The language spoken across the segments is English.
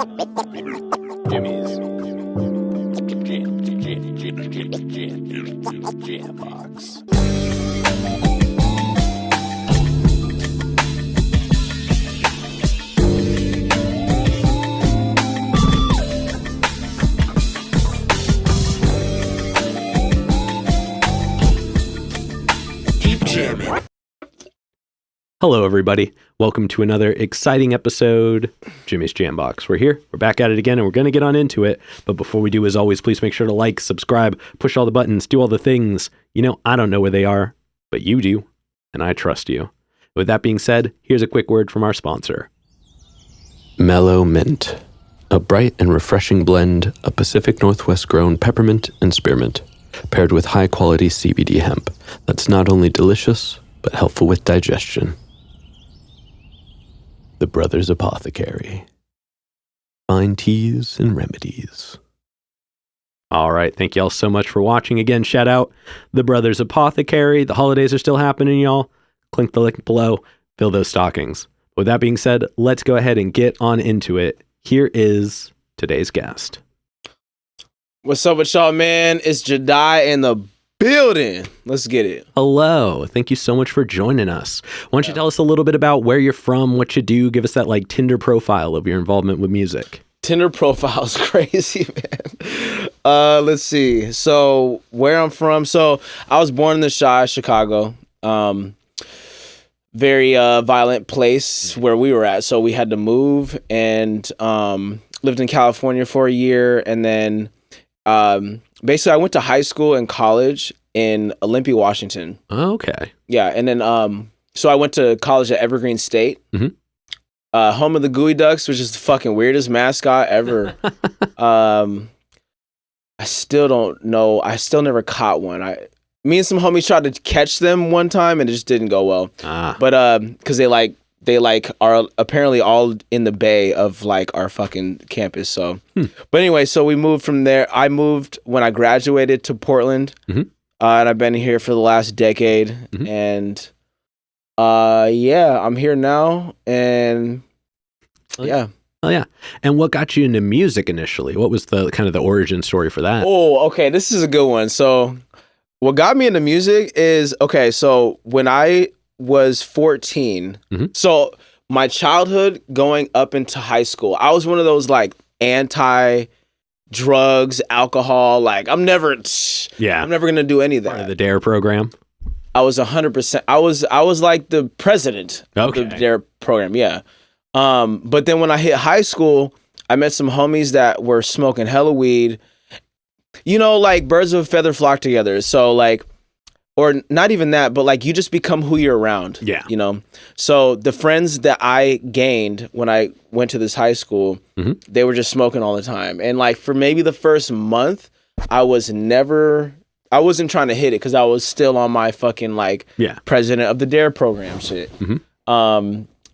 Jimmy's Jam Box. Keep jamming. Hello, everybody. Welcome to another exciting episode, Jimmy's Jam Box. We're here. We're back at it again, and we're going to get on into it. But before we do, as always, please make sure to like, subscribe, push all the buttons, do all the things. You know, I don't know where they are, but you do, and I trust you. With that being said, here's a quick word from our sponsor. Mellow Mint. A bright and refreshing blend of Pacific Northwest grown peppermint and spearmint, paired with high-quality CBD hemp that's not only delicious, but helpful with digestion. The Brothers Apothecary. Fine teas and remedies. All right, thank y'all so much for watching. Again, shout out The Brothers Apothecary. The holidays are still happening, y'all. Click the link below, fill those stockings. With that being said, let's go ahead and get on into it. Here is today's guest. What's up with y'all, man? It's Jahdi in the building. Let's get it. Hello. Thank you so much for joining us. Why don't you tell us a little bit about where you're from, what you do, give us that like Tinder profile of your involvement with music. Tinder profile's crazy, man. Let's see. So where I'm from. So I was born in the Chi, Chicago. Very violent place where we were at. So we had to move and lived in California for a year. And then basically I went to high school and college in Olympia, Washington. Okay. Yeah. And then so I went to college at Evergreen State. Mm-hmm. Home of the Gooey Ducks, which is the fucking weirdest mascot ever. I still don't know. I still never caught one. Me and some homies tried to catch them one time and it just didn't go well. But because they are apparently all in the bay of like our fucking campus. So, but anyway, so we moved from there. I moved when I graduated to Portland, and I've been here for the last decade. And yeah, I'm here now, and yeah. Oh yeah. And what got you into music initially? What was the kind of the origin story for that? Oh, okay. This is a good one. So what got me into music is, okay, so when I was 14, so my childhood going up into high school, I was one of those like anti-drugs, alcohol, like I'm never gonna do any of that. Part of the DARE program? I was 100%. I was like the president of the DARE program, yeah. But then when I hit high school, I met some homies that were smoking hella weed. You know, like birds of a feather flock together. So like, or not even that, but like you just become who you're around. Yeah. You know? So the friends that I gained when I went to this high school, they were just smoking all the time. And like for maybe the first month, I wasn't trying to hit it because I was still on my fucking like president of the DARE program shit.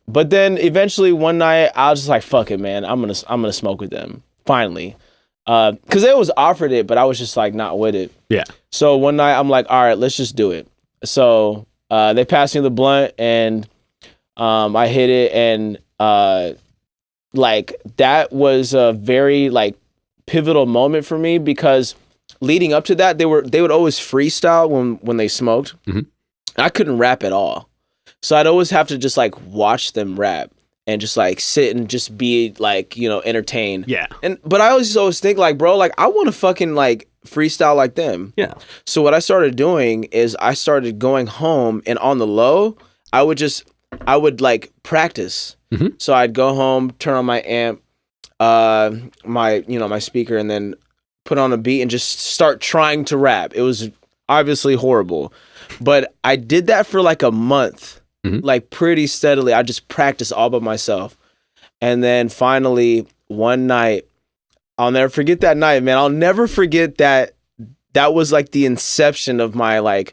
But then eventually one night I was just like, fuck it, man. I'm gonna smoke with them. Finally. Because they was offered it, but I was just like not with it. Yeah. So one night I'm like, all right, let's just do it. So they passed me the blunt and I hit it, and like that was a very like pivotal moment for me because leading up to that, they would always freestyle when they smoked. I couldn't rap at all. So I'd always have to just like watch them rap and just like sit and just be like, you know, entertained. Yeah. But I always think like, bro, like I want to fucking like freestyle like them. Yeah. So what I started doing is I started going home and on the low, I would like practice. So I'd go home, turn on my amp, my speaker, and then put on a beat and just start trying to rap. It was obviously horrible, but I did that for like a month. Like pretty steadily. I just practiced all by myself. And then finally one night, I'll never forget that night, man. I'll never forget that was like the inception of my like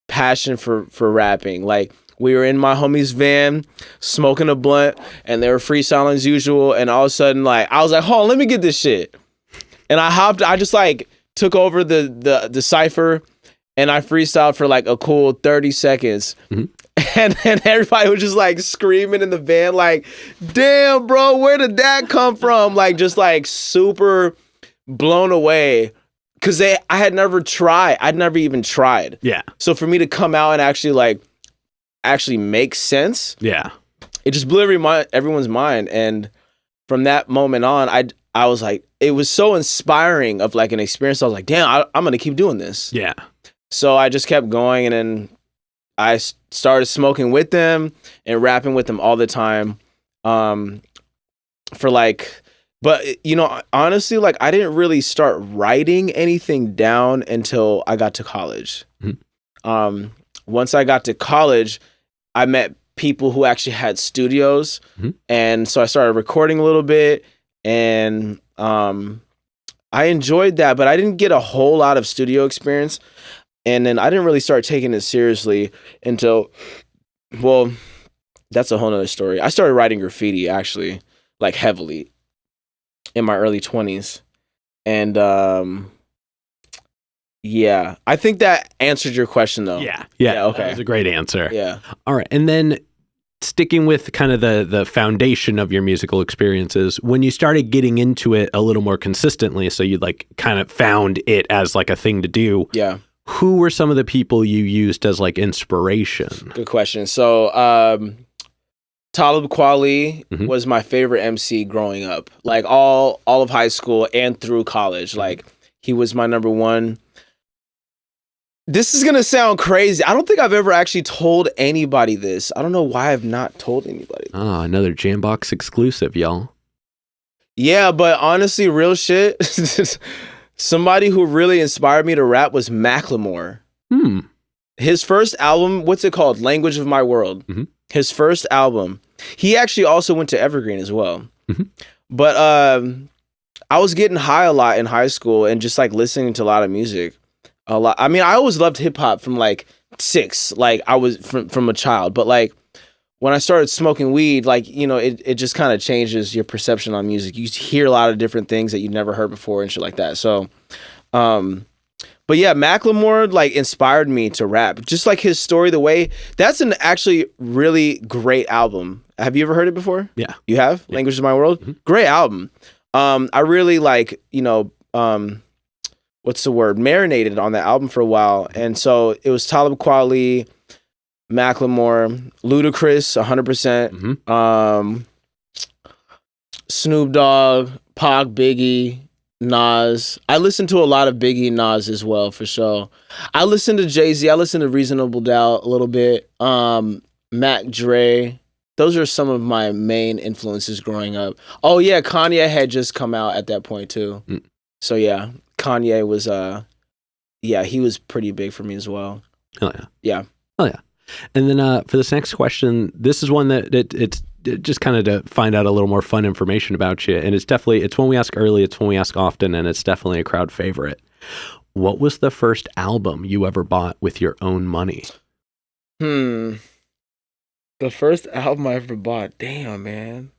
passion for rapping. Like we were in my homie's van smoking a blunt and they were freestyling as usual. And all of a sudden like, I was like, hold on, let me get this shit. And I just like took over the cypher and I freestyled for like a cool 30 seconds. And then everybody was just like screaming in the van, like, damn, bro, where did that come from? Like, just like super blown away. Cause I had never tried. I'd never even tried. Yeah. So for me to come out and actually make sense. Yeah. It just blew everyone's mind. And from that moment on, I was like, it was so inspiring of like an experience. I was like, damn, I'm going to keep doing this. Yeah. So I just kept going, and then I started smoking with them and rapping with them all the time. But you know, honestly, like I didn't really start writing anything down until I got to college. Once I got to college, I met people who actually had studios, and so I started recording a little bit, and I enjoyed that, but I didn't get a whole lot of studio experience. And then I didn't really start taking it seriously until, well, that's a whole nother story. I started writing graffiti actually, like heavily in my early 20s. And yeah, I think that answered your question though. Yeah. Okay. That was a great answer. Yeah. All right. And then sticking with kind of the foundation of your musical experiences, when you started getting into it a little more consistently, so you like kind of found it as like a thing to do. Yeah. Who were some of the people you used as like inspiration? Good question. So, Talib Kweli was my favorite MC growing up, like all of high school and through college. Like he was my number one. This is going to sound crazy. I don't think I've ever actually told anybody this. I don't know why I've not told anybody. Oh, another Jambox exclusive, y'all. Yeah, but honestly, real shit. Somebody who really inspired me to rap was Macklemore. His first album, what's it called? Language of My World. His first album. He actually also went to Evergreen as well. But I was getting high a lot in high school and just like listening to a lot of music. A lot. I mean, I always loved hip hop from like 6. Like I was from a child. But like when I started smoking weed, like, you know, it just kind of changes your perception on music. You hear a lot of different things that you never heard before and shit like that. So, but yeah, Macklemore like inspired me to rap. Just like his story, the way that's an actually really great album. Have you ever heard it before? Yeah. You have? Yeah. Language of My World? Great album. I really like, you know, what's the word? Marinated on that album for a while. And so it was Talib Kweli, Macklemore, Ludacris, 100%. Snoop Dogg, Pac, Biggie, Nas. I listen to a lot of Biggie and Nas as well, for sure. I listen to Jay-Z. I listen to Reasonable Doubt a little bit. Mac Dre. Those are some of my main influences growing up. Oh yeah, Kanye had just come out at that point too. So yeah, Kanye was he was pretty big for me as well. Oh yeah. Yeah. Oh yeah. And then for this next question, this is one that it's just kind of to find out a little more fun information about you. And it's one we ask early, it's one we ask often, and it's definitely a crowd favorite. What was the first album you ever bought with your own money? The first album I ever bought. Damn, man.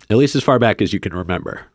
At least as far back as you can remember.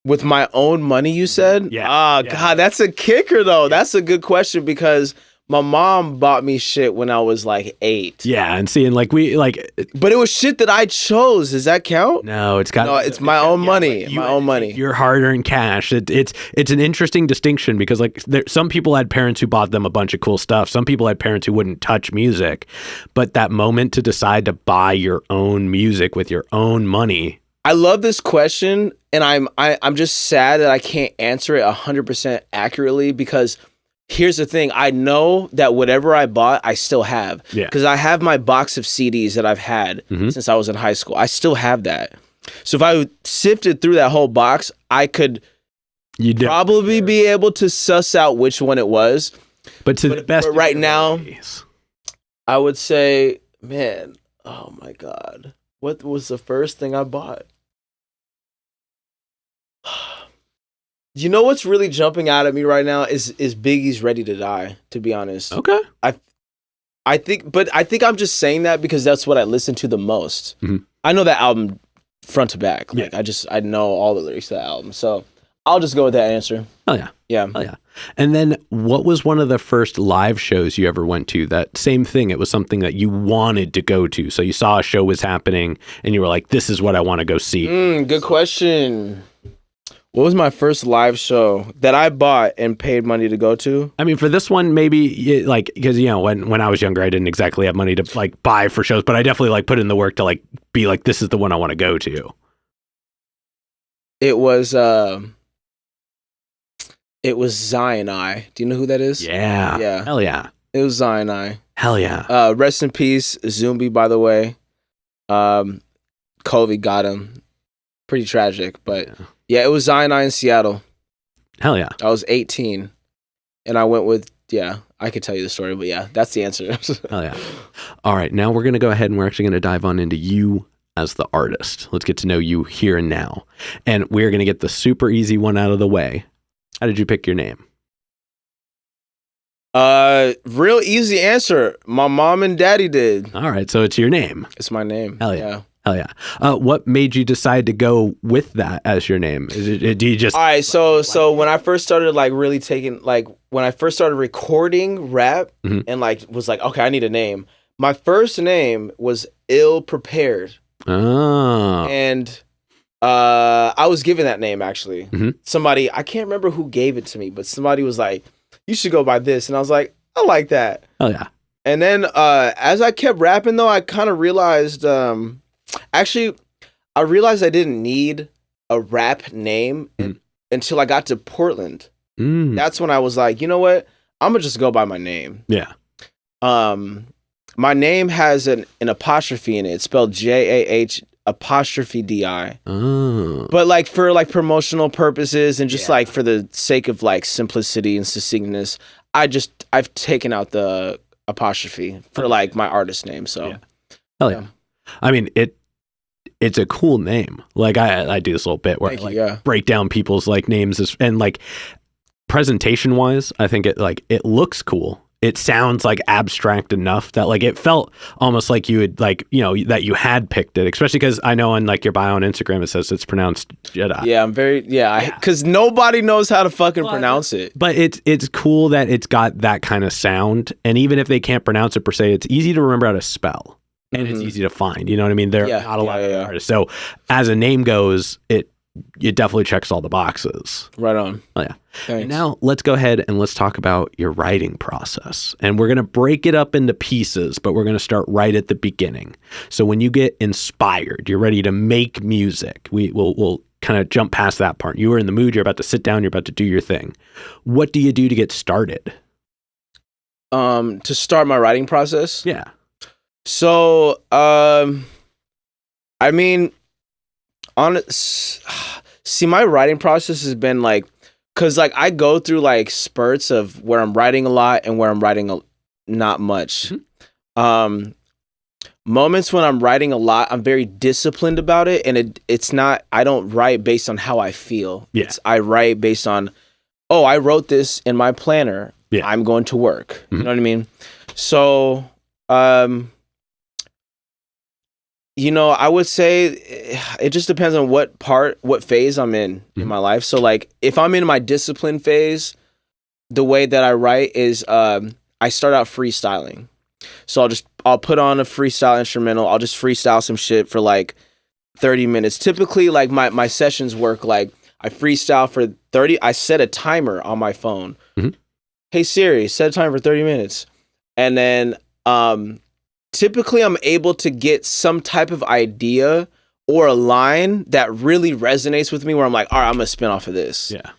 With my own money, you said? Yeah. God, that's a kicker though. Yeah. That's a good question because my mom bought me shit when I was like 8. Yeah, and seeing like but it was shit that I chose. Does that count? No, it's my own money. My own money. Your hard-earned cash. It's an interesting distinction because like some people had parents who bought them a bunch of cool stuff. Some people had parents who wouldn't touch music, but that moment to decide to buy your own music with your own money. I love this question, and I'm just sad that I can't answer it 100% accurately because here's the thing. I know that whatever I bought, I still have. Yeah. Because I have my box of CDs that I've had since I was in high school. I still have that. So if I sifted through that whole box, I could probably be able to suss out which one it was. But the best but right now, I would say, man, oh my God. What was the first thing I bought? You know what's really jumping out at me right now is Biggie's Ready to Die, to be honest. Okay. I think I'm just saying that because that's what I listen to the most. Mm-hmm. I know that album front to back. Like I know all the lyrics to that album. So I'll just go with that answer. Oh yeah. Yeah. Oh yeah. And then what was one of the first live shows you ever went to? That same thing. It was something that you wanted to go to. So you saw a show was happening and you were like, this is what I want to go see. Good question. What was my first live show that I bought and paid money to go to? I mean, for this one, maybe like, because, you know, when I was younger, I didn't exactly have money to like buy for shows, but I definitely like put in the work to like be like, this is the one I want to go to. It was Zion I. Do you know who that is? Yeah. Yeah. Hell yeah. It was Zion I. Hell yeah. Rest in peace, Zumbi, by the way. COVID got him. Pretty tragic, but yeah, it was Zion I in Seattle. Hell yeah. I was 18 and I went with, I could tell you the story, but yeah, that's the answer. Hell yeah. All right. Now we're going to go ahead and we're actually going to dive on into you as the artist. Let's get to know you here and now. And we're going to get the super easy one out of the way. How did you pick your name? Real easy answer. My mom and daddy did. All right. So it's your name. It's my name. Hell yeah. Hell yeah. What made you decide to go with that as your name? Do you just... All right. So when I first started like really taking, like when I first started recording rap and like was like, okay, I need a name. My first name was Ill Prepared. Oh. And I was given that name actually. Somebody, I can't remember who gave it to me, but somebody was like, you should go by this. And I was like, I like that. Oh yeah. And then as I kept rapping though, I kind of realized, actually, I realized I didn't need a rap name until I got to Portland. That's when I was like, you know what? I'm gonna just go by my name. Yeah. My name has an apostrophe in it. It's spelled JAH apostrophe DI. Oh. But like for like promotional purposes and just like for the sake of like simplicity and succinctness, I've taken out the apostrophe for like my artist name. So hell yeah. I mean it's a cool name. Like I do this little bit where I break down people's like names and like presentation wise, I think it looks cool. It sounds like abstract enough that like it felt almost like you had like, you know, that you had picked it, especially because I know on like your bio on Instagram it says it's pronounced Jahdi. Yeah, I'm very because nobody knows how to fucking pronounce it. But it's cool that it's got that kind of sound, and even if they can't pronounce it per se, it's easy to remember how to spell. And it's easy to find, you know what I mean? There are not a lot of artists. So as a name goes, it definitely checks all the boxes. Right on. Oh yeah. Thanks. Now let's go ahead and let's talk about your writing process. And we're going to break it up into pieces, but we're going to start right at the beginning. So when you get inspired, you're ready to make music. We'll kind of jump past that part. You are in the mood, you're about to sit down, you're about to do your thing. What do you do to get started? To start my writing process? Yeah. So, I mean, see, my writing process has been like, cause like I go through like spurts of where I'm writing a lot and where I'm writing not much. Moments when I'm writing a lot, I'm very disciplined about it, and it's not. I don't write based on how I feel. Yeah. I write based on, oh, I wrote this in my planner. Yeah. I'm going to work. You know what I mean? So, you know, I would say it just depends on what phase I'm in my life. So like if I'm in my discipline phase, the way that I write is I start out freestyling. So I'll put on a freestyle instrumental. I'll just freestyle some shit for like 30 minutes. Typically like my sessions work like I freestyle for 30. I set a timer on my phone. Hey Siri, set a timer for 30 minutes. And then typically I'm able to get some type of idea or a line that really resonates with me where I'm like, all right, I'm gonna spin off of this. Yeah.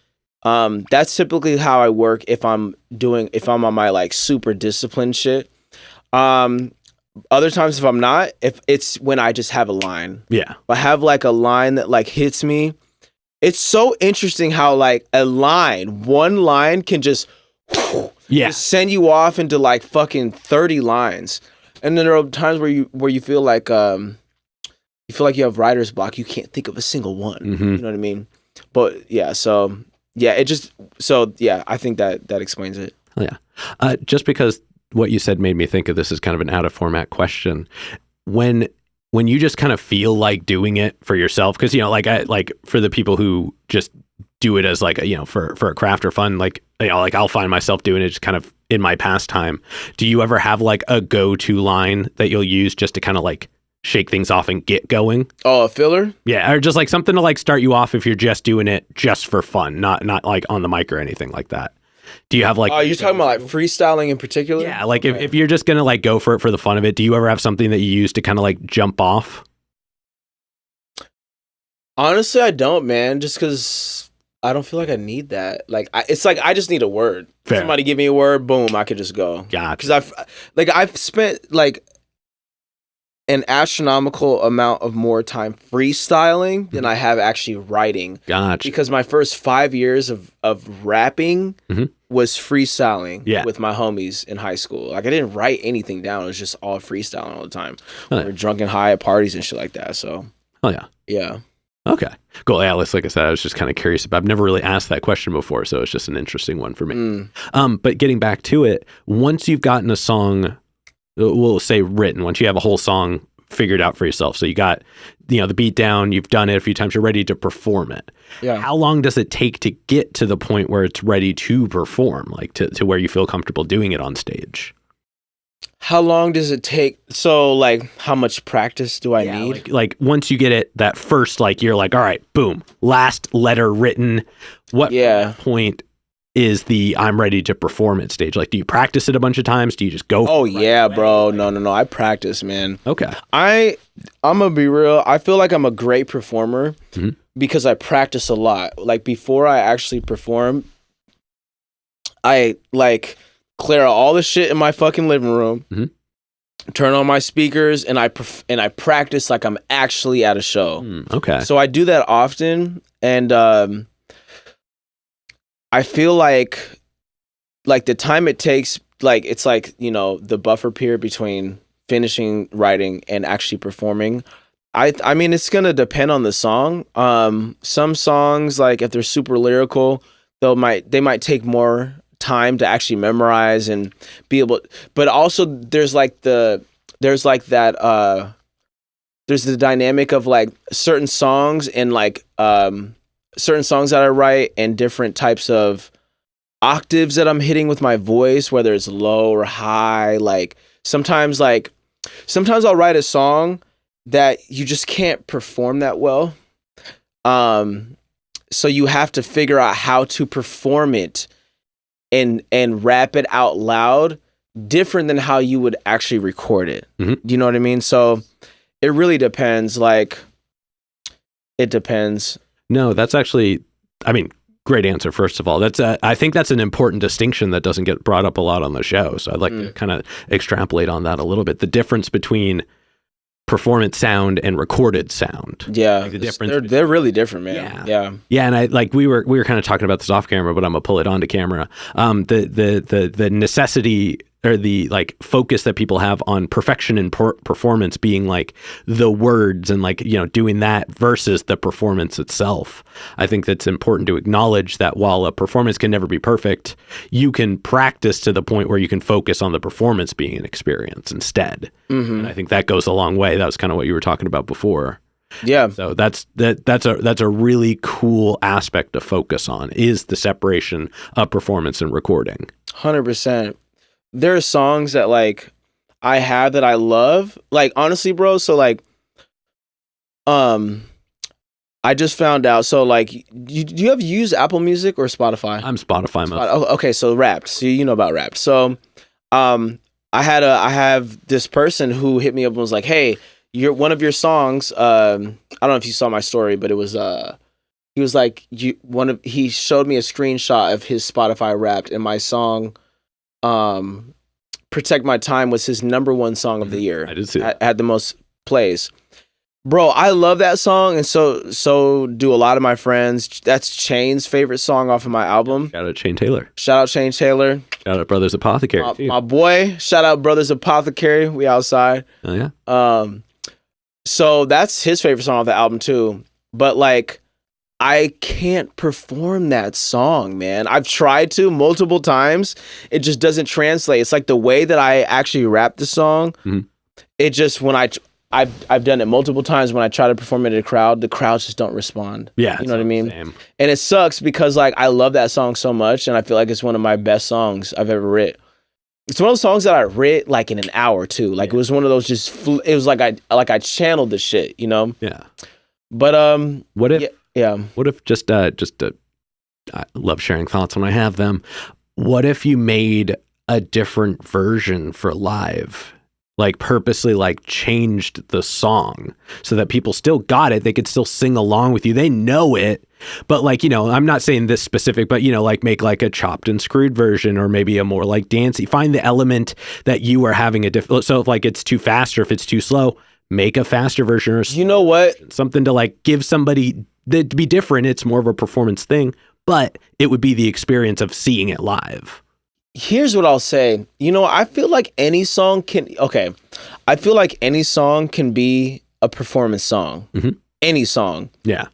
That's typically how I work if I'm on my like super disciplined shit. Other times if I'm not, if it's when I just have a line. Yeah. If I have like a line that like hits me. It's so interesting how like one line can just send you off into like fucking 30 lines. And then there are times where you feel like you have writer's block. You can't think of a single one. You know what I mean? But yeah, I think that explains it. Oh, yeah. Just because what you said made me think of this as kind of an out of format question. When when you just kind of feel like doing it for yourself, because, like for the people who just do it as like, for a craft or fun, like, like I'll find myself doing it just kind of in my pastime. Do you ever have like a go-to line that you'll use just to kind of like shake things off and get going? Oh, a filler? Yeah, or just like something to like start you off if you're just doing it just for fun, not like on the mic or anything like that. Do you have like... Oh, you're talking about like freestyling in particular? Yeah, like if you're just going to like go for it for the fun of it, do you ever have something that you use to kind of like jump off? Honestly, I don't, man. Just because I don't feel like I need that. Like, it's like I just need a word. Fair. Somebody give me a word, boom, I could just go. Gotcha. Because I've spent like an astronomical amount of more time freestyling than I have actually writing. Gotcha. Because my first 5 years of rapping was freestyling with my homies in high school. Like, I didn't write anything down. It was just all freestyling all the time. We were drunk and high at parties and shit like that. So, yeah. Okay, cool. Yeah, like I said, I was just kind of curious about. I've never really asked that question before, so it's just an interesting one for me. But getting back to it, once you've gotten a song, we'll say written, once you have a whole song figured out for yourself, so you got the beat down, you've done it a few times, you're ready to perform it. Yeah. How long does it take to get to the point where it's ready to perform, like to where you feel comfortable doing it on stage? How long does it take? So, like, how much practice do I need? Like once you get it, that first, like, you're like, all right, boom, last letter written. What point is the I'm ready to perform it stage? Like, do you practice it a bunch of times? Do you just go? Oh, yeah, bro. No. I practice, man. Okay. I'm going to be real. I feel like I'm a great performer because I practice a lot. Like, before I actually perform, I, like... clear out all the shit in my fucking living room, turn on my speakers, and I practice like I'm actually at a show. Okay. So I do that often, and I feel like the time it takes, like it's like, the buffer period between finishing writing and actually performing. I mean, it's gonna depend on the song. Some songs, like if they're super lyrical, they might take more time to actually memorize and be able, but also there's the dynamic of like certain songs and like certain songs that I write and different types of octaves that I'm hitting with my voice, whether it's low or high. Like sometimes I'll write a song that you just can't perform that well, so you have to figure out how to perform it and rap it out loud different than how you would actually record it. Do you know what I mean? So it really depends. Like, it depends. No, that's actually, I mean, great answer. First of all, I think that's an important distinction that doesn't get brought up a lot on the show. So I'd like to kind of extrapolate on that a little bit. The difference between performance sound and recorded sound. Yeah, like the difference. They're really different, man. Yeah. And I like we were kind of talking about this off camera, but I'm gonna pull it onto camera. The necessity or the like focus that people have on perfection and performance being like the words and like doing that versus the performance itself. I think that's important to acknowledge that while a performance can never be perfect, you can practice to the point where you can focus on the performance being an experience instead. And I think that goes a long way. That was kind of what you were talking about before. Yeah. So that's a really cool aspect to focus on, is the separation of performance and recording. 100%. There are songs that like I have that I love. Like, honestly, bro, so like I just found out, so like do you ever use Apple Music or Spotify? I'm Spotify. Okay, so Wrapped. So you know about Wrapped. So I have this person who hit me up and was like, "Hey, one of your songs, I don't know if you saw my story, but it was he was like, he showed me a screenshot of his Spotify Wrapped, and my song Protect My Time was his #1 song of the year. I did see that. Had the most plays. Bro, I love that song, and so do a lot of my friends. That's Chain's favorite song off of my album. Shout out Shane Taylor. Shout out Shane Taylor. Shout out Brothers Apothecary. My boy. Shout out Brothers Apothecary. We outside. Oh yeah. So that's his favorite song off the album too. But like, I can't perform that song, man. I've tried to multiple times. It just doesn't translate. It's like the way that I actually rap the song. It just, when I've done it multiple times when I try to perform it in a crowd. The crowds just don't respond. Yeah, you know what I mean. Same. And it sucks because like I love that song so much, and I feel like it's one of my best songs I've ever written. It's one of those songs that I writ like in an hour too. Like it was one of those it was like I channeled the shit, you know? Yeah. But what if yeah. What if I love sharing thoughts when I have them. What if you made a different version for live? Like purposely like changed the song so that people still got it. They could still sing along with you. They know it. But like, you know, I'm not saying this specific, but, you know, like make like a chopped and screwed version or maybe a more like dancey. Find the element that you are having a different. So if like it's too fast or if it's too slow, make a faster version or you know what? Something to like give somebody that to be different. It's more of a performance thing, but it would be the experience of seeing it live. Here's what I'll say. You know, I feel like any song can be a performance song. Mm-hmm. Any song. Yeah.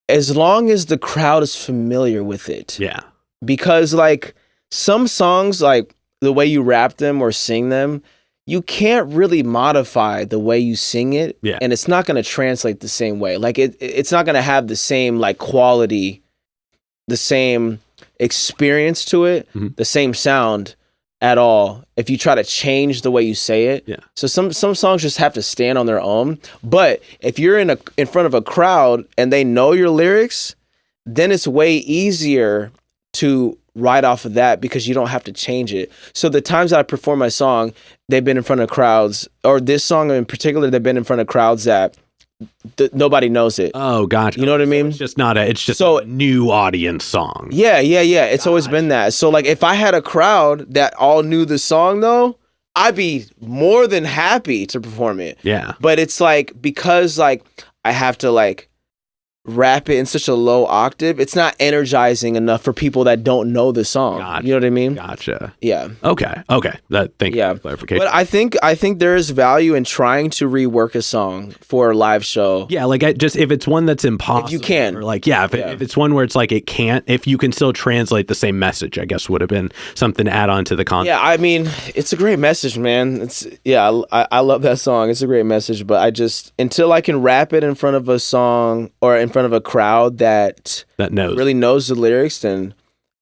As long as the crowd is familiar with it. Yeah. Because like some songs, like the way you rap them or sing them, you can't really modify the way you sing it. Yeah. And it's not going to translate the same way. Like it's not going to have the same like quality, the same experience to it, the same sound at all if you try to change the way you say it. Yeah. So some songs just have to stand on their own. But if you're in front of a crowd and they know your lyrics, then it's way easier to write off of that because you don't have to change it. So the times that I perform my song, they've been in front of crowds, or this song in particular, they've been in front of crowds that nobody knows it. Oh, gotcha. You know what I mean? It's just a new audience song. Yeah. It's always been that. So like if I had a crowd that all knew the song though, I'd be more than happy to perform it. Yeah. But it's like, because like I have to like rap it in such a low octave, it's not energizing enough for people that don't know the song. Gotcha. You know what I mean? Gotcha. Yeah. Okay. Thank you for clarification. But I think there is value in trying to rework a song for a live show. Yeah, like if it's one that's impossible. If you can. Or like, if it's one where it's like it can't, if you can still translate the same message, I guess would have been something to add on to the content. Yeah, I mean, it's a great message, man. I love that song. It's a great message, but until I can rap it in front of a song or in front of a crowd that really knows the lyrics, then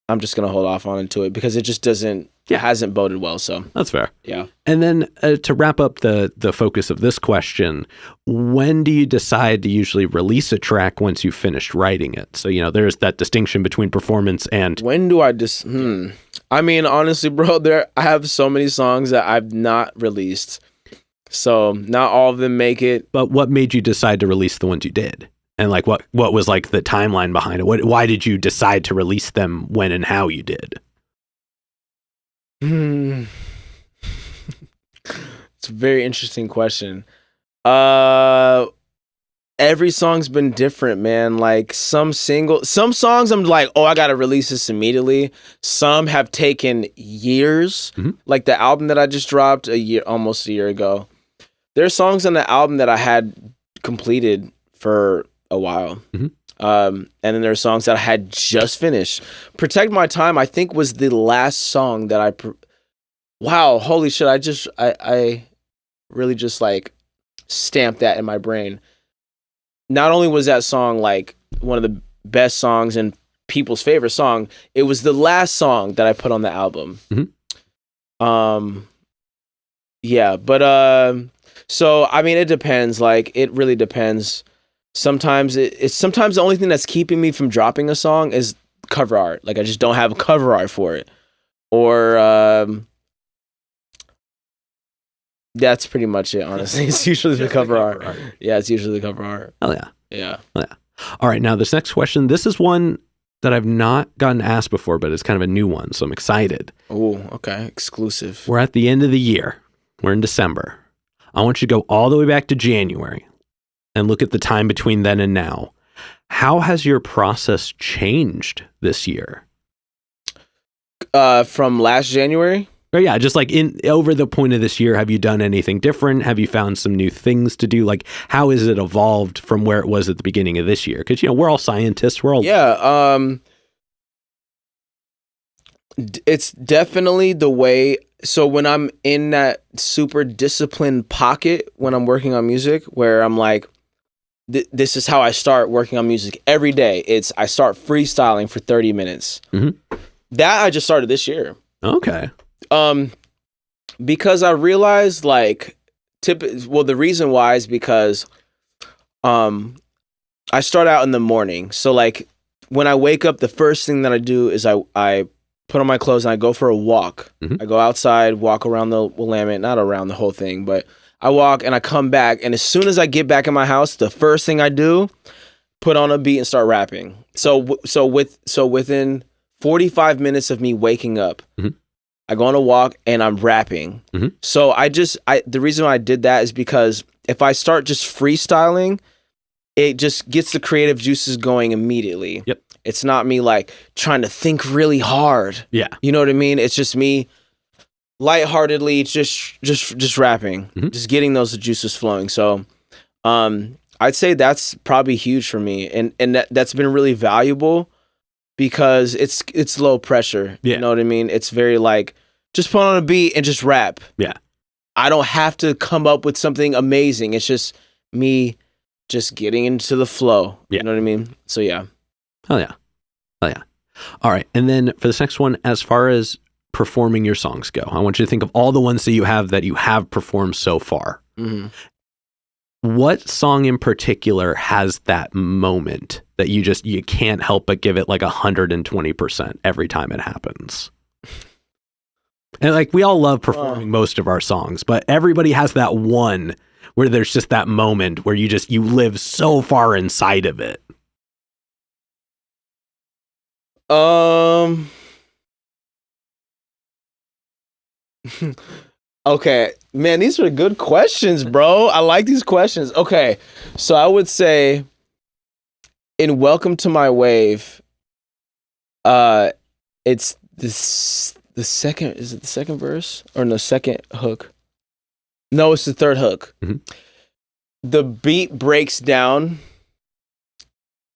I'm just gonna hold off on to it because it just hasn't boded well. So that's fair. Yeah. And then to wrap up the focus of this question, when do you decide to usually release a track once you've finished writing it? So, you know, there's that distinction between performance and when do I I mean, honestly, bro, I have so many songs that I've not released. So not all of them make it. But what made you decide to release the ones you did? And like what was like the timeline behind it? Why did you decide to release them when and how you did? It's a very interesting question. Every song's been different, man. Like some songs I'm like, oh, I gotta release this immediately. Some have taken years. Mm-hmm. Like the album that I just dropped almost a year ago. There are songs on the album that I had completed for a while. Mm-hmm. And then there are songs that I had just finished. Protect My Time, I think, was the last song that wow, holy shit. I really just like stamped that in my brain. Not only was that song like one of the best songs and people's favorite song, it was the last song that I put on the album. Mm-hmm. Yeah, but so I mean, it depends. Like, it really depends. Sometimes sometimes the only thing that's keeping me from dropping a song is cover art. Like, I just don't have a cover art for it, or that's pretty much it. Honestly, it's usually the cover art. Yeah, it's usually the cover art. Oh yeah, yeah. All right, now this next question. This is one that I've not gotten asked before, but it's kind of a new one, so I'm excited. Oh, okay, exclusive. We're at the end of the year. We're in December. I want you to go all the way back to January and look at the time between then and now. How has your process changed this year? From last January? Or yeah, just like over the point of this year, have you done anything different? Have you found some new things to do? Like, how has it evolved from where it was at the beginning of this year? Because, you know, we're all scientists. We're all... Yeah. It's definitely the way... so when I'm in that super disciplined pocket when I'm working on music, where I'm like, this is how I start working on music every day. I start freestyling for 30 minutes. Mm-hmm. That I just started this year. Okay. Because I realized like, the reason why is because, I start out in the morning. So like when I wake up, the first thing that I do is I put on my clothes and I go for a walk. Mm-hmm. I go outside, walk around the Willamette, not around the whole thing, but I walk and I come back. And as soon as I get back in my house, the first thing I do, put on a beat and start rapping. So within 45 minutes of me waking up, mm-hmm. I go on a walk and I'm rapping. Mm-hmm. So the reason why I did that is because if I start just freestyling, it just gets the creative juices going immediately. Yep. It's not me like trying to think really hard. Yeah. You know what I mean? It's just me lightheartedly just rapping, mm-hmm. just getting those juices flowing. So I'd say that's probably huge for me. And that's been really valuable because it's low pressure. Yeah. You know what I mean? It's very like, just put on a beat and just rap. Yeah. I don't have to come up with something amazing. It's just me just getting into the flow. Yeah. You know what I mean? So yeah. Oh yeah. All right. And then for this next one, as far as performing your songs go, I want you to think of all the ones that you have performed so far. Mm-hmm. What song in particular has that moment that you can't help but give it like 120% every time it happens? And like, we all love performing most of our songs, but everybody has that one where there's just that moment where you live so far inside of it. Okay, man, these are good questions, bro. I like these questions. Okay, so I would say in Welcome to My Wave, it's the second, is it the second verse or the second hook? No, it's the third hook. Mm-hmm. The beat breaks down,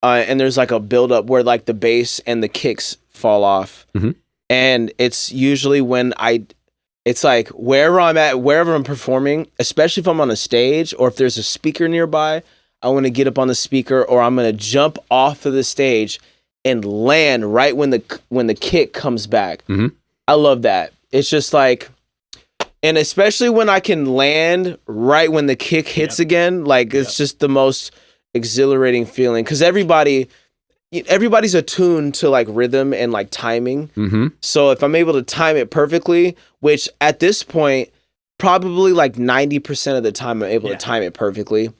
and there's like a buildup where like the bass and the kicks fall off. Mm-hmm. And it's usually when it's like wherever I'm performing, especially if I'm on a stage or if there's a speaker nearby, I want to get up on the speaker or I'm going to jump off of the stage and land right when the kick comes back. Mm-hmm. I love that. It's just like, and especially when I can land right when the kick hits again, like it's just the most exhilarating feeling because everybody's attuned to like rhythm and like timing. Mm-hmm. So if I'm able to time it perfectly, which at this point, probably like 90% of the time I'm able to time it perfectly.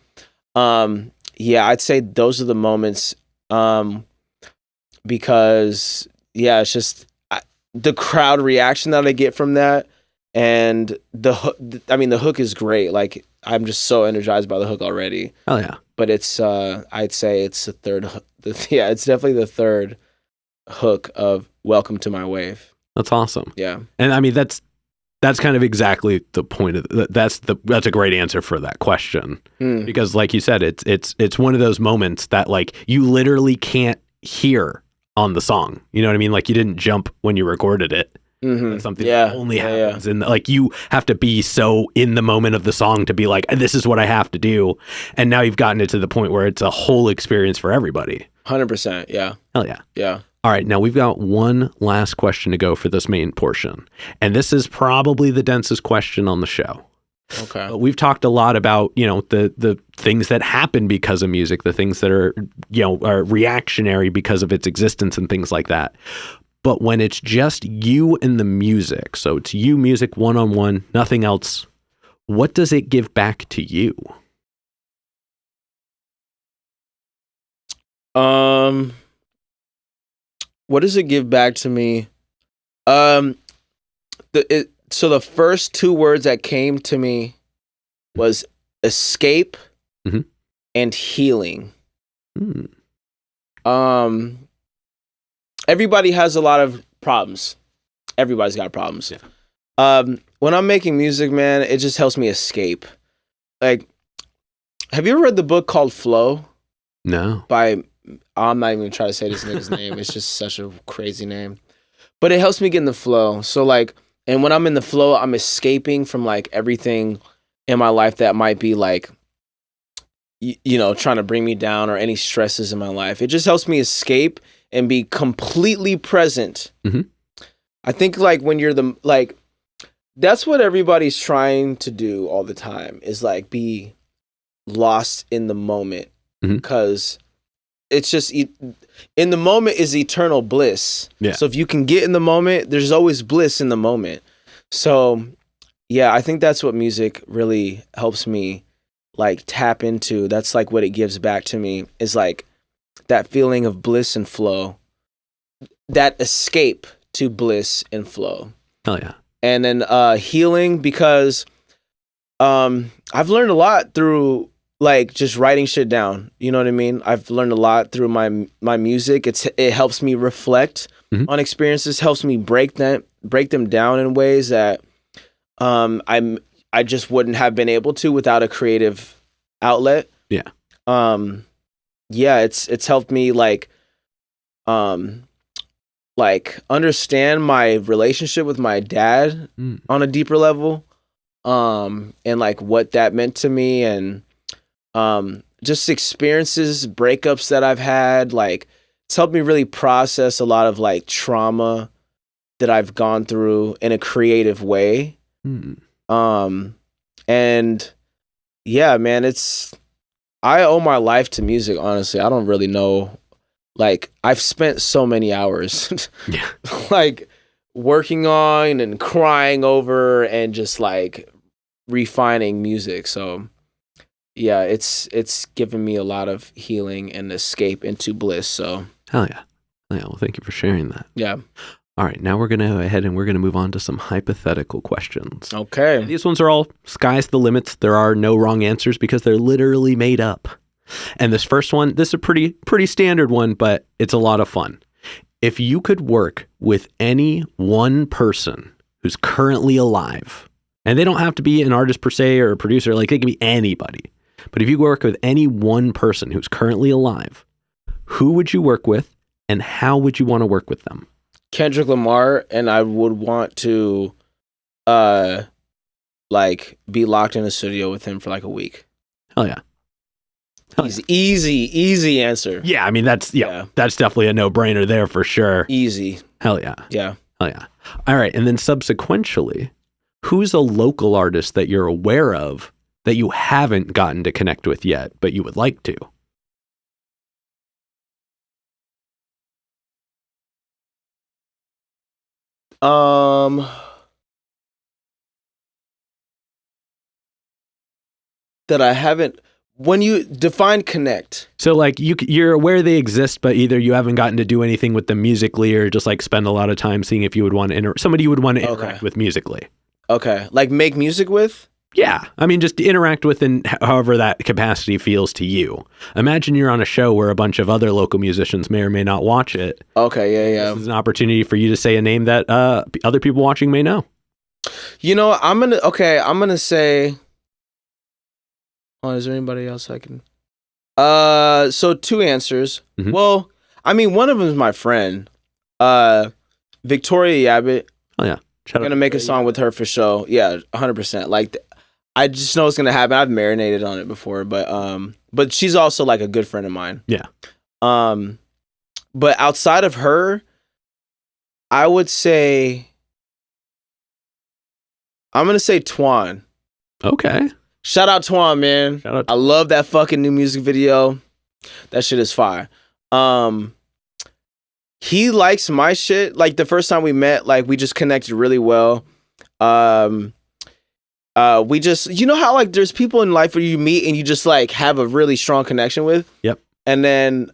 I'd say those are the moments. Because it's just the crowd reaction that I get from that. And the hook is great. Like I'm just so energized by the hook already. Oh yeah. But it's I'd say it's the third. It's definitely the third hook of Welcome to My Wave. That's awesome. Yeah. And I mean that's kind of exactly the point of that's a great answer for that question. Because like you said, it's one of those moments that like you literally can't hear on the song. You know what I mean? Like you didn't jump when you recorded it. Mm-hmm. That's something that only happens in like you have to be so in the moment of the song to be like, this is what I have to do. And now you've gotten it to the point where it's a whole experience for everybody. 100%. Yeah. Hell yeah. Yeah. All right. Now we've got one last question to go for this main portion. And this is probably the densest question on the show. Okay. But we've talked a lot about, the things that happen because of music, the things that are, are reactionary because of its existence and things like that. But when it's just you and the music, so it's you, music, one-on-one, nothing else, what does it give back to you? What does it give back to me? So the first two words that came to me was escape and healing. Everybody has a lot of problems. Everybody's got problems. Yeah. When I'm making music, man, it just helps me escape. Like, have you ever read the book called Flow? No. I'm not even gonna try to say this nigga's name. It's just such a crazy name. But it helps me get in the flow. So like, And when I'm in the flow, I'm escaping from like everything in my life that might be like, trying to bring me down or any stresses in my life. It just helps me escape and be completely present. Mm-hmm. I think like when you're that's what everybody's trying to do all the time is like be lost in the moment, because it's just in the moment is eternal bliss. Yeah. So if you can get in the moment, there's always bliss in the moment. So yeah, I think that's what music really helps me like tap into. That's like what it gives back to me is like that feeling of bliss and flow, that escape to bliss and flow. Hell yeah. And then healing, because I've learned a lot through like just writing shit down. You know what I mean? I've learned a lot through my music. It helps me reflect on experiences, helps me break them down in ways that I just wouldn't have been able to without a creative outlet. Yeah. Yeah, it's helped me like understand my relationship with my dad on a deeper level, and like what that meant to me, and just experiences, breakups that I've had. Like it's helped me really process a lot of like trauma that I've gone through in a creative way. And yeah, man, I owe my life to music, honestly. I don't really know. Like, I've spent so many hours like working on and crying over and just like refining music. So yeah, it's given me a lot of healing and escape into bliss. So hell yeah. Well, thank you for sharing that. Yeah. All right, now we're going to go ahead and we're going to move on to some hypothetical questions. Okay. These ones are all sky's the limits. There are no wrong answers because they're literally made up. And this first one, this is a pretty standard one, but it's a lot of fun. If you could work with any one person who's currently alive, and they don't have to be an artist per se or a producer, like they can be anybody. But if you work with any one person who's currently alive, who would you work with and how would you want to work with them? Kendrick Lamar, and I would want to like be locked in a studio with him for like a week. Hell yeah. Easy answer. Yeah, I mean that's definitely a no-brainer there for sure. Easy. Hell yeah. Yeah. Hell yeah. All right, and then subsequently, who's a local artist that you're aware of that you haven't gotten to connect with yet, but you would like to? That I haven't. When you define connect, so like you're aware they exist, but either you haven't gotten to do anything with them musically, or just like spend a lot of time seeing if you would want to somebody you would want to interact with musically. Okay, like make music with. Yeah, I mean just interact with in however that capacity feels to you. Imagine you're on a show where a bunch of other local musicians may or may not watch it. Okay, yeah. This is an opportunity for you to say a name that other people watching may know. You know, I'm gonna say. Oh, is there anybody else I can? So two answers. Mm-hmm. Well, I mean, one of them is my friend, Victoria Yabbit. Oh yeah, I'm gonna make a song with her for sure. Yeah, 100%. Like, I just know it's gonna happen. I've marinated on it before, but she's also like a good friend of mine. Yeah. But outside of her, I would say I'm gonna say Twan. Okay. Shout out Twan, man. I love that fucking new music video. That shit is fire. He likes my shit. Like the first time we met, like we just connected really well. We just, you know how like there's people in life where you meet and you just like have a really strong connection with? Yep. And then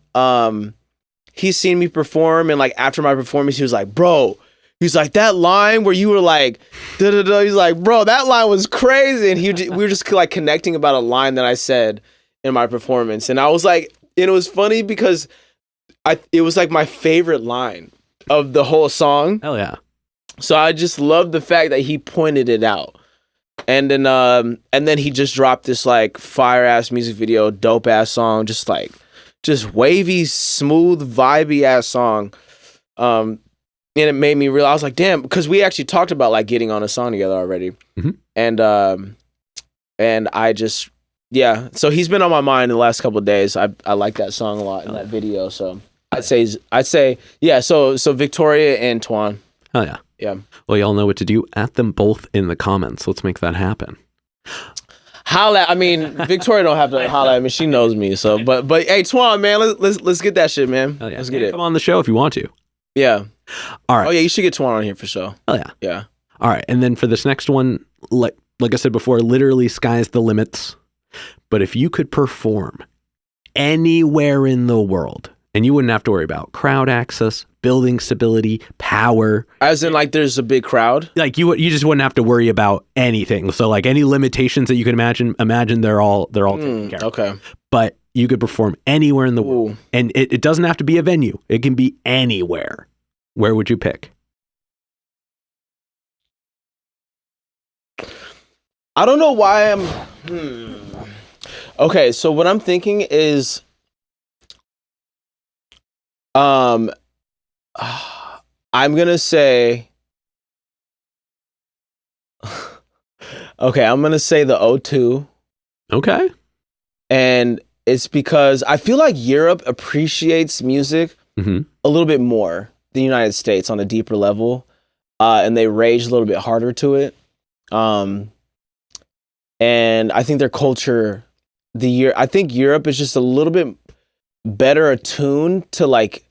he's seen me perform, and like after my performance, he was like, bro, he's like, that line where you were like, da-da-da. He's like, bro, that line was crazy. And we were just like connecting about a line that I said in my performance. And I was like, and it was funny because it was like my favorite line of the whole song. Hell yeah. So I just love the fact that he pointed it out. And then he just dropped this like fire ass music video, dope ass song, just wavy, smooth, vibey ass song. and it made me realize, I was like, damn, because we actually talked about like getting on a song together already. And I just, yeah. So he's been on my mind the last couple of days. I like that song a lot and that video. So I'd say, yeah. So Victoria and Twan. Oh yeah. Yeah. Well, y'all know what to do. At them both in the comments. Let's make that happen. Holla! I mean, Victoria don't have to holla at me. She knows me. So, but hey, Twan, man, let's get that shit, man. Oh, yeah. Let's get it. Come on the show if you want to. Yeah. All right. Oh yeah, you should get Twan on here for sure. Oh yeah. Yeah. All right. And then for this next one, like I said before, literally sky's the limits. But if you could perform anywhere in the world, and you wouldn't have to worry about crowd access, building stability, power. As in, like, there's a big crowd? Like, you just wouldn't have to worry about anything. So, like, any limitations that you can imagine they're all taken care of. Okay. But you could perform anywhere in the world. And it doesn't have to be a venue. It can be anywhere. Where would you pick? I don't know why I'm... Okay, so what I'm thinking is... I'm gonna say... Okay, I'm gonna say the O2. Okay. And it's because I feel like Europe appreciates music a little bit more than the United States on a deeper level. And they rage a little bit harder to it. And I think their culture, I think Europe is just a little bit better attuned to like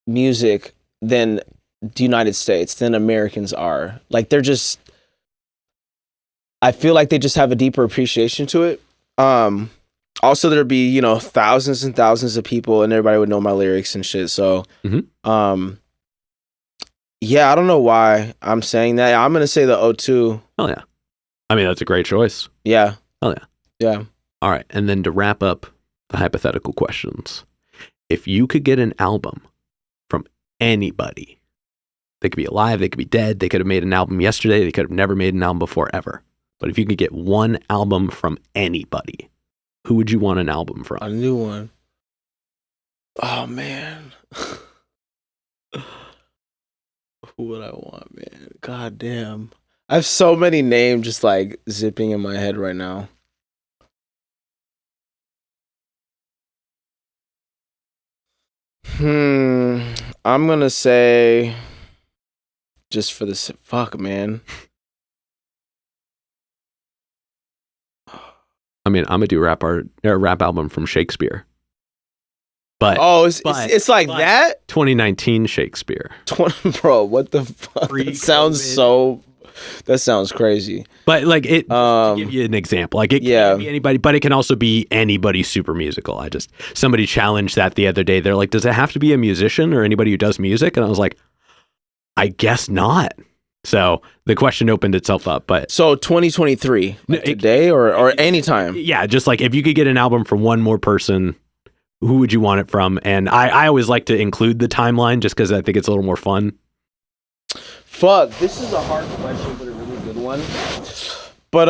music than the United States, than Americans are. Like they're just, I feel like they just have a deeper appreciation to it. Also there'd be, thousands and thousands of people and everybody would know my lyrics and shit. So, yeah, I don't know why I'm saying that. I'm going to say the O2. Oh yeah. I mean, that's a great choice. Yeah. Oh yeah. Yeah. All right. And then to wrap up the hypothetical questions, if you could get an album from anybody, they could be alive, they could be dead, they could have made an album yesterday, they could have never made an album before ever. But if you could get one album from anybody, who would you want an album from? A new one. Oh, man. Who would I want, man? God damn. I have so many names just like zipping in my head right now. I'm gonna say, just for this, fuck, man. I mean, I'm gonna do a rap album from Shakespeare. But it's like that. 2019 Shakespeare. Bro, what the fuck? That sounds crazy. But like it, to give you an example, like it can be anybody, but it can also be anybody super musical. Somebody challenged that the other day. They're like, does it have to be a musician or anybody who does music? And I was like, I guess not. So the question opened itself up. But so 2023, today or anytime? Yeah, just like if you could get an album from one more person, who would you want it from? And I always like to include the timeline just because I think it's a little more fun. Fuck, this is a hard question, but a really good one. But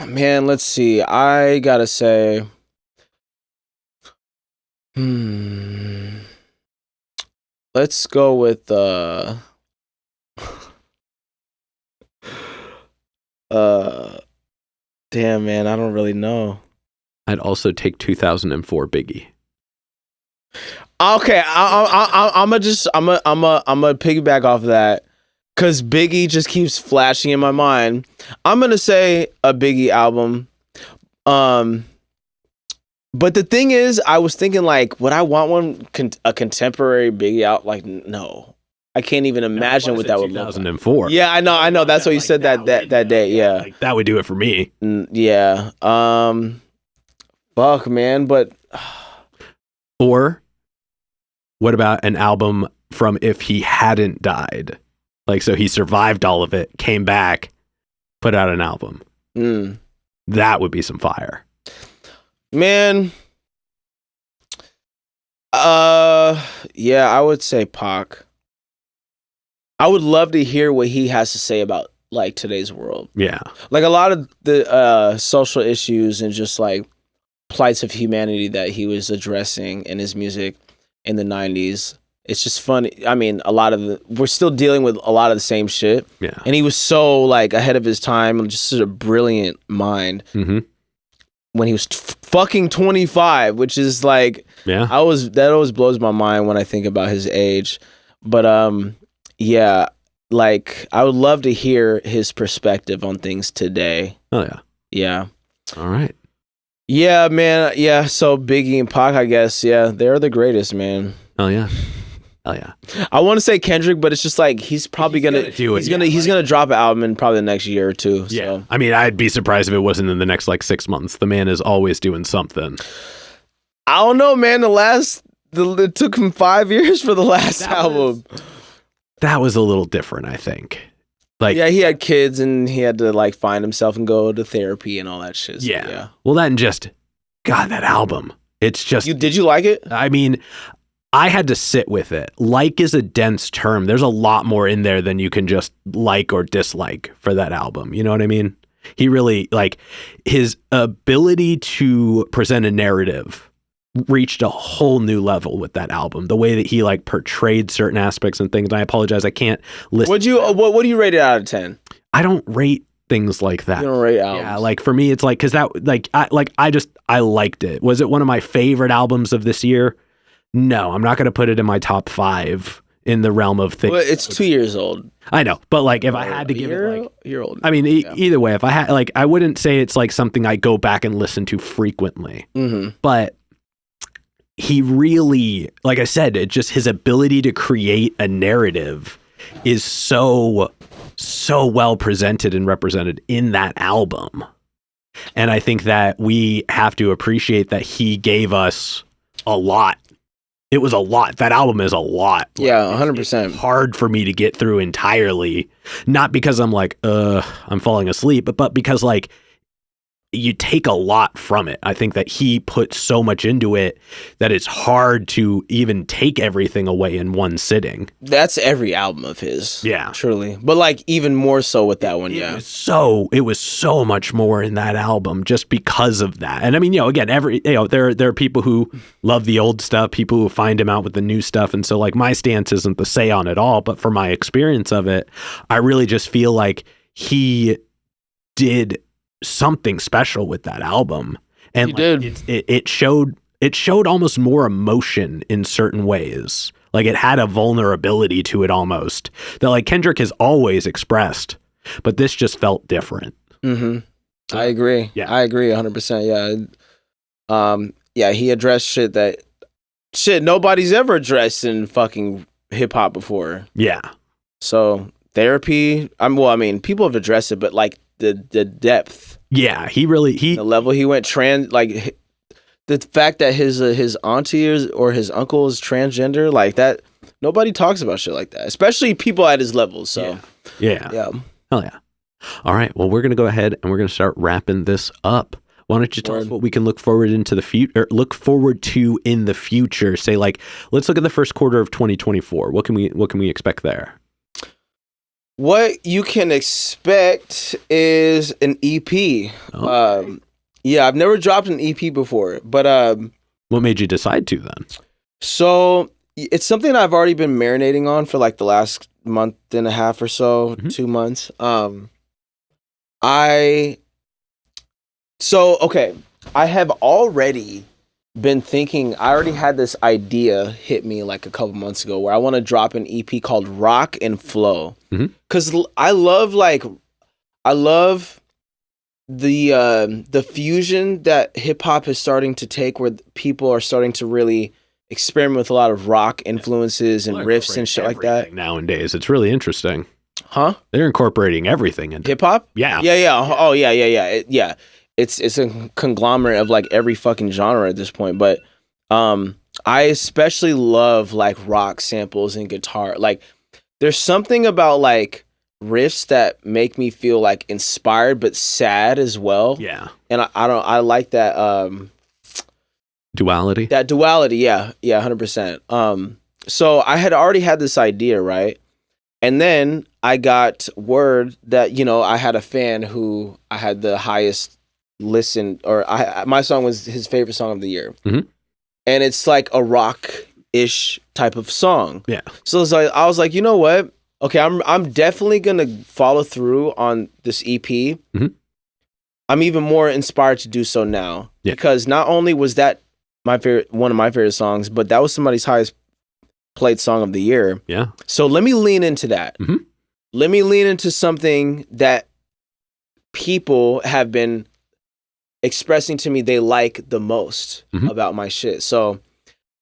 man, let's see. I gotta say, let's go with damn, man, I don't really know. I'd also take 2004 Biggie. Okay, I'm gonna piggyback off of that. Cause Biggie just keeps flashing in my mind. I'm gonna say a Biggie album. But the thing is, I was thinking like, would I want a contemporary Biggie out? Like, no, I can't even imagine what that would look like. 2004. Yeah, I know. That's what you said that day. Yeah, like, that would do it for me. Yeah. Fuck, man. But or what about an album from if he hadn't died? Like, so he survived all of it, came back, put out an album. That would be some fire. Man. Yeah, I would say Pac. I would love to hear what he has to say about, like, today's world. Yeah. Like, a lot of the social issues and just, like, plights of humanity that he was addressing in his music in the 90s it's just funny. I mean, we're still dealing with a lot of the same shit. Yeah. And he was so like ahead of his time and just such a brilliant mind. Mm-hmm. When he was fucking 25, which is like, yeah, that always blows my mind when I think about his age. But yeah, like I would love to hear his perspective on things today. Oh yeah. Yeah. All right. Yeah, man. Yeah. So Biggie and Pac, I guess. Yeah, they're the greatest, man. Oh yeah. Oh yeah. I want to say Kendrick, but it's just like he's probably gonna do it. He's gonna drop an album in probably the next year or two. Yeah. So. I mean, I'd be surprised if it wasn't in the next like 6 months. The man is always doing something. I don't know, man. It took him 5 years for the last album. That was a little different, I think. Like, yeah, he had kids and he had to like find himself and go to therapy and all that shit. So, yeah. Well, that and just God, that album. It's just. Did you like it? I mean, I had to sit with it. Like is a dense term. There's a lot more in there than you can just like or dislike for that album. You know what I mean? He really, like, his ability to present a narrative reached a whole new level with that album. The way that he like portrayed certain aspects and things. And I apologize, I can't list. What do you rate it out of 10? I don't rate things like that. You don't rate albums. Yeah, like for me, it's like because that I liked it. Was it one of my favorite albums of this year? No, I'm not going to put it in my top 5 in the realm of things. Well, it's 2 years old. I know, but like if I had to give it like year old. I mean, either way, if I had like, I wouldn't say it's like something I go back and listen to frequently. Mm-hmm. But he really, like I said, it just his ability to create a narrative is so well presented and represented in that album. And I think that we have to appreciate that he gave us a lot. It was a lot. That album is a lot. Yeah, 100%. It's hard for me to get through entirely. Not because I'm like, I'm falling asleep, but because like you take a lot from it. I think that he put so much into it that it's hard to even take everything away in one sitting. That's every album of his. Yeah. Truly. But like even more so with that one, It was so much more in that album just because of that. And I mean, again, there are people who love the old stuff, people who find him out with the new stuff. And so like my stance isn't the say on it all, but for my experience of it, I really just feel like he did something special with that album. And it showed almost more emotion in certain ways. Like it had a vulnerability to it almost that like Kendrick has always expressed, but this just felt different. Mm-hmm. I agree. Yeah. I agree 100%. Yeah. Yeah, he addressed shit nobody's ever addressed in fucking hip hop before. Yeah. So therapy, people have addressed it, but like the depth. Yeah, the level he went like the fact that his auntie or his uncle is transgender, like that, nobody talks about shit like that, especially people at his level. So yeah. Hell yeah. All right, well, we're gonna go ahead and we're gonna start wrapping this up. Why don't you tell us what we can look forward to in the future? Say like, let's look at the first quarter of 2024. What can we expect there? What you can expect is an EP. Okay. Yeah, I've never dropped an EP before, but what made you decide to then? So it's something I've already been marinating on for like the last month and a half or so, 2 months. I have already been thinking. I already had this idea hit me like a couple months ago where I want to drop an EP called Rock and Flow, because I love the fusion that hip hop is starting to take, where people are starting to really experiment with a lot of rock influences and riffs and shit like that. Nowadays, it's really interesting. Huh? They're incorporating everything into hip hop. Yeah. Oh yeah. It's a conglomerate of like every fucking genre at this point. But I especially love like rock samples and guitar. Like there's something about like riffs that make me feel like inspired but sad as well. Yeah. And I like that duality. That duality, yeah, 100%. So I had already had this idea, right? And then I got word that, I had a fan who I had the highest listen, or my song was his favorite song of the year. Mm-hmm. And it's like a rock ish type of song. Yeah. So it's like I was like, you know what? Okay, I'm definitely gonna follow through on this EP. Mm-hmm. I'm even more inspired to do so now because not only was that one of my favorite songs, but that was somebody's highest played song of the year. Yeah. So let me lean into that. Mm-hmm. Let me lean into something that people have been expressing to me they like the most about my shit. So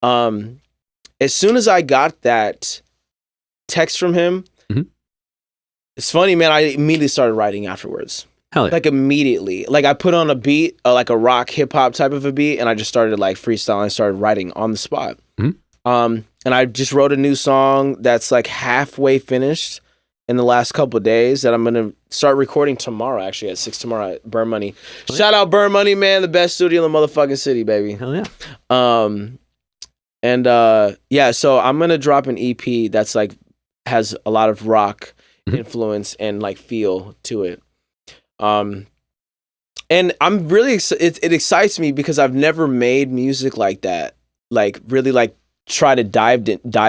as soon as I got that text from him, it's funny, man, I immediately started writing afterwards. Hell yeah. Like immediately. Like I put on a beat, like a rock hip hop type of a beat, and I just started like freestyling, started writing on the spot. And I just wrote a new song that's like halfway finished in the last couple of days that I'm gonna start recording tomorrow, actually at 6 tomorrow at Burn Money. Shout out Burn Money, man, the best studio in the motherfucking city, baby. Hell yeah. So I'm gonna drop an EP that's like has a lot of rock influence and like feel to it. And I'm really it excites me because I've never made music like that, like really like try to dive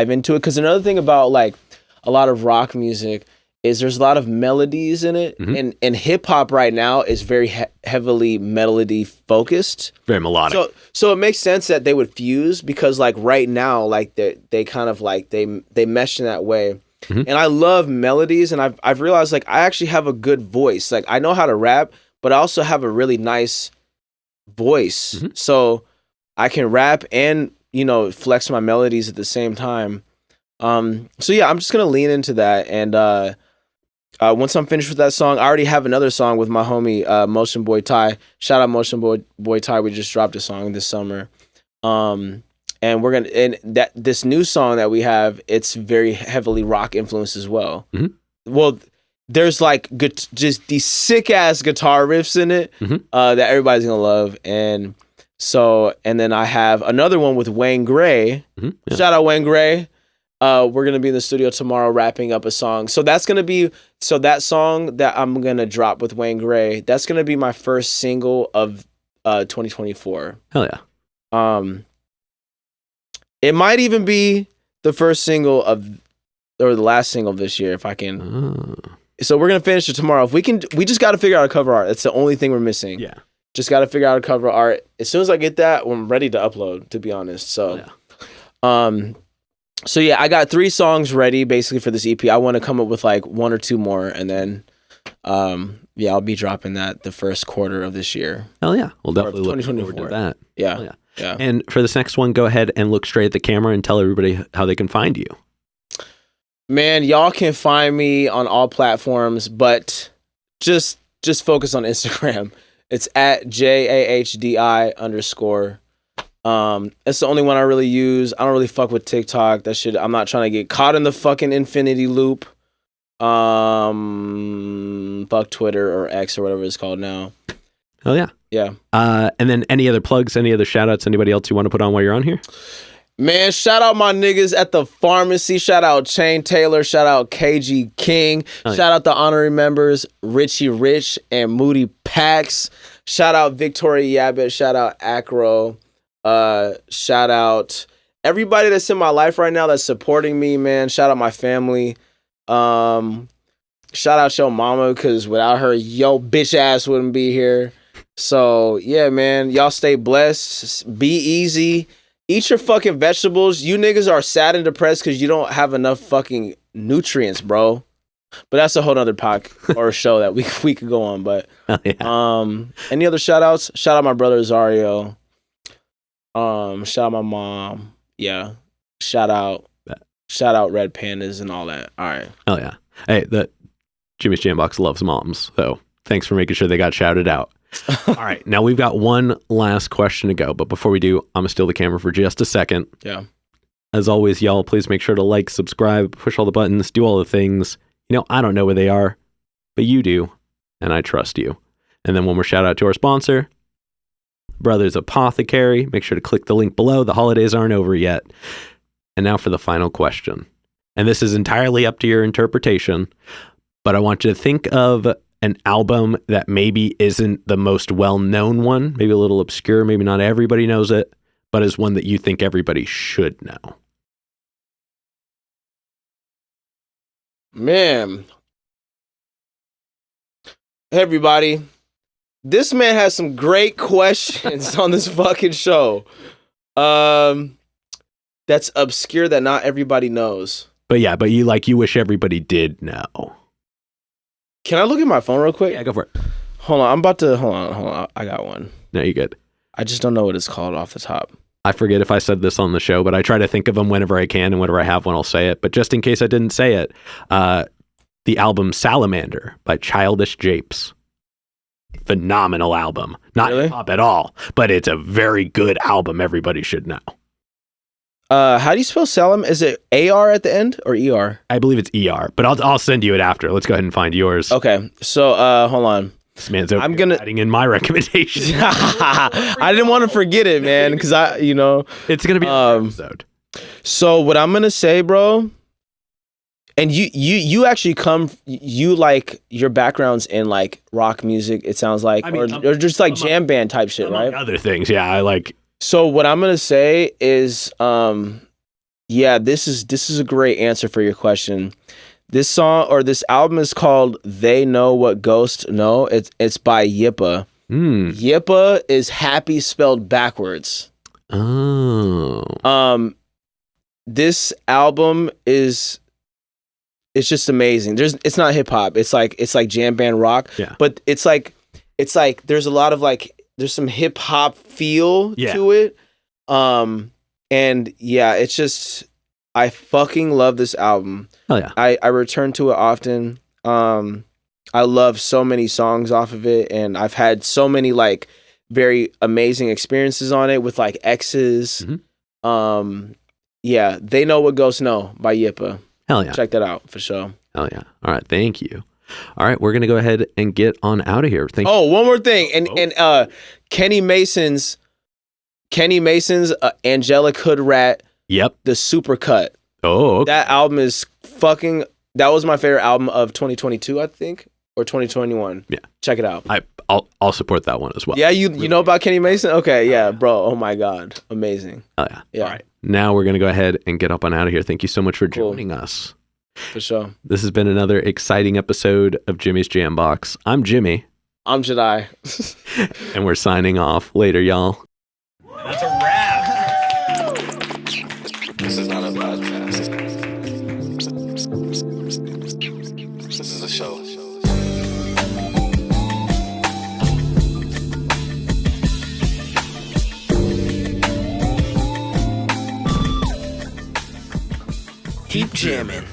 into it. Because another thing about like a lot of rock music is there's a lot of melodies in it, and hip hop right now is very heavily melody focused, very melodic. So it makes sense that they would fuse because like right now like they kind of like they mesh in that way. And I love melodies, and I've realized like I actually have a good voice. Like I know how to rap, but I also have a really nice voice, so I can rap and flex my melodies at the same time. So yeah, I'm just gonna lean into that, and once I'm finished with that song, I already have another song with my homie Motion Boy Ty. Shout out Motion Boy Ty. We just dropped a song this summer. And this new song that we have, it's very heavily rock influenced as well. Well, there's like just these sick ass guitar riffs in it that everybody's gonna love, and then I have another one with Wayne Gray. Shout out Wayne Gray. We're gonna be in the studio tomorrow wrapping up a song. So that song that I'm gonna drop with Wayne Gray, that's gonna be my first single of 2024. Hell yeah. It might even be the first single or the last single of this year if I can. So we're gonna finish it tomorrow. If we just got to figure out a cover art. It's the only thing we're missing. Yeah. Just got to figure out a cover art. As soon as I get that, I'm ready to upload. To be honest, so So yeah, I got 3 songs ready basically for this EP. I want to come up with like 1 or 2 more, and then I'll be dropping that the first quarter of this year. Hell yeah, we'll definitely look forward to that. Yeah. Yeah. And for this next one, go ahead and look straight at the camera and tell everybody how they can find you. Man, y'all can find me on all platforms, but just focus on Instagram. It's at JAHDI_. It's the only one I really use. I don't really fuck with TikTok. That shit, I'm not trying to get caught in the fucking infinity loop. Fuck Twitter or X or whatever it's called now. Oh yeah. Yeah. And then any other plugs, any other shout outs, anybody else you want to put on while you're on here? Man, shout out my niggas at the pharmacy. Shout out Chain Taylor. Shout out KG King. Shout out the honorary members, Richie Rich and Moody Pax. Shout out Victoria Yabit. Shout out Acro. Shout out everybody that's in my life right now that's supporting me, man. Shout out my family. Shout out your mama, because without her, yo bitch ass wouldn't be here. So yeah, man, y'all stay blessed. Be easy. Eat your fucking vegetables. You niggas are sad and depressed because you don't have enough fucking nutrients, bro. But that's a whole other podcast or a show that we could go on. But any other shout outs? Shout out my brother Zario. Shout out my mom. Yeah. Shout out Red Pandas and all that. All right. Oh yeah. Hey, the Jimmy's Jambox loves moms, so thanks for making sure they got shouted out. All right, now we've got one last question to go, but before we do, I'm gonna steal the camera for just a second. Yeah. As always, y'all, please make sure to like, subscribe, push all the buttons, do all the things. I don't know where they are, but you do, and I trust you. And then one more shout out to our sponsor, Brothers Apothecary. Make sure to click the link below. The holidays aren't over yet. And now for the final question. And this is entirely up to your interpretation, but I want you to think of an album that maybe isn't the most well-known one, maybe a little obscure, maybe not everybody knows it, but is one that you think everybody should know. Man. Hey, everybody. This man has some great questions on this fucking show. That's obscure that not everybody knows. But you wish everybody did know. Can I look at my phone real quick? Yeah, go for it. Hold on. Hold on. I got one. No, you're good. I just don't know what it's called off the top. I forget if I said this on the show, but I try to think of them whenever I can, and whenever I have one, I'll say it. But just in case I didn't say it, the album Salamander by Childish Japes. Phenomenal album. Not Really? hip-hop at all, but it's a very good album everybody should know. How do you spell Salam? Is it AR at the end or ER? I believe it's ER, but I'll send you it after. Let's go ahead and find yours. Okay, so hold on. This man's adding in my recommendation. I didn't want to forget it, man, because it's gonna be an episode. So what I'm gonna say, bro, and you actually you like your background's in like rock music. It sounds like, or just like jam band type shit, right? Other things, yeah. I like. So what I'm gonna say is, this is a great answer for your question. This song or this album is called "They Know What Ghosts Know." It's by Yippa. Yippa is happy spelled backwards. Oh. This album it's just amazing. It's not hip hop. It's like jam band rock. Yeah. But it's like there's a lot of there's some hip hop feel to it. And yeah, it's just I fucking love this album. Oh yeah. I return to it often. I love so many songs off of it, and I've had so many like very amazing experiences on it with like exes. Mm-hmm. Yeah, They Know What Ghosts Know by Yippa. Hell yeah. Check that out for sure. Hell yeah. All right, thank you. All right, we're gonna go ahead and get on out of here. Thank you. One more thing, and Kenny Mason's Angelic Hood Rat. Yep. The Supercut. Oh, okay. That album is fucking. That was my favorite album of 2022, I think, or 2021. Yeah. Check it out. I'll support that one as well. Yeah, you know about Kenny Mason? Okay, yeah, bro. Oh my God, amazing. Oh yeah. Yeah. All right. Now we're gonna go ahead and get up on out of here. Thank you so much for joining us. For sure. This has been another exciting episode of Jimmy's Jam Box. I'm Jimmy. I'm Jahdi. And we're signing off. Later, y'all. That's a wrap. This is not a podcast. This is a show. Keep jamming.